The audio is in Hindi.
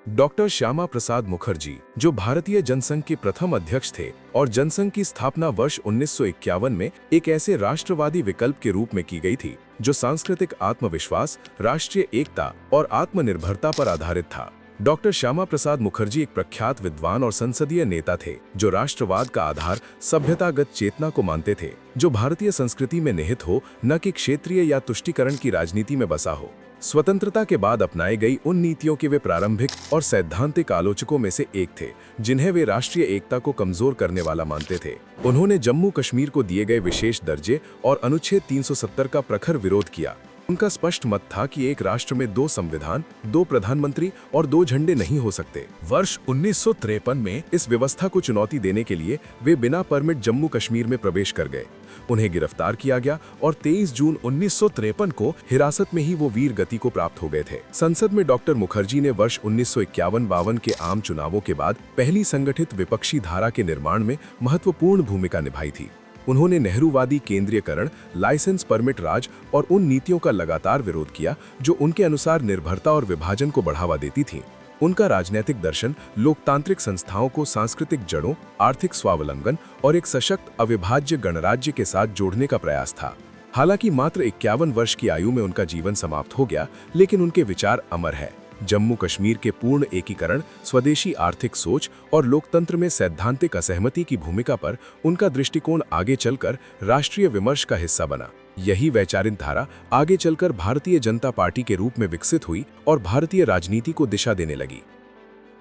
डॉक्टर श्यामा प्रसाद मुखर्जी, जो भारतीय जनसंघ के प्रथम अध्यक्ष थे और जनसंघ की स्थापना वर्ष 1951 में एक ऐसे राष्ट्रवादी विकल्प के रूप में की गई थी जो सांस्कृतिक आत्मविश्वास, राष्ट्रीय एकता और आत्मनिर्भरता पर आधारित था। डॉक्टर श्यामा प्रसाद मुखर्जी एक प्रख्यात विद्वान और संसदीय नेता थे जो राष्ट्रवाद का आधार सभ्यतागत चेतना को मानते थे, जो भारतीय संस्कृति में निहित हो, न कि क्षेत्रीय या तुष्टीकरण की राजनीति में बसा हो। स्वतंत्रता के बाद अपनाई गई उन नीतियों के वे प्रारंभिक और सैद्धांतिक आलोचकों में से एक थे, जिन्हें वे राष्ट्रीय एकता को कमजोर करने वाला मानते थे। उन्होंने जम्मू कश्मीर को दिए गए विशेष दर्जे और अनुच्छेद 370 का प्रखर विरोध किया। उनका स्पष्ट मत था कि एक राष्ट्र में 2 संविधान, 2 प्रधानमंत्री और 2 झंडे नहीं हो सकते। वर्ष 1953 में इस व्यवस्था को चुनौती देने के लिए वे बिना परमिट जम्मू कश्मीर में प्रवेश कर गए। उन्हें गिरफ्तार किया गया और 23 जून 1953 को हिरासत में ही वो वीर गति को प्राप्त हो गए थे। संसद में डॉक्टर मुखर्जी ने वर्ष 1951-52 के आम चुनावों के बाद पहली संगठित विपक्षी धारा के निर्माण में महत्वपूर्ण भूमिका निभाई थी। उन्होंने नेहरूवादी केंद्रीयकरण, लाइसेंस परमिट राज और उन नीतियों का लगातार विरोध किया जो उनके अनुसार निर्भरता और विभाजन को बढ़ावा देती थीं। उनका राजनीतिक दर्शन लोकतांत्रिक संस्थाओं को सांस्कृतिक जड़ों, आर्थिक स्वावलंबन और एक सशक्त अविभाज्य गणराज्य के साथ जोड़ने का प्रयास था। हालांकि मात्र 51 वर्ष की आयु में उनका जीवन समाप्त हो गया, लेकिन उनके विचार अमर है। जम्मू कश्मीर के पूर्ण एकीकरण, स्वदेशी आर्थिक सोच और लोकतंत्र में सैद्धांतिक असहमति की भूमिका पर उनका दृष्टिकोण आगे चलकर राष्ट्रीय विमर्श का हिस्सा बना। यही वैचारिक धारा आगे चलकर भारतीय जनता पार्टी के रूप में विकसित हुई और भारतीय राजनीति को दिशा देने लगी।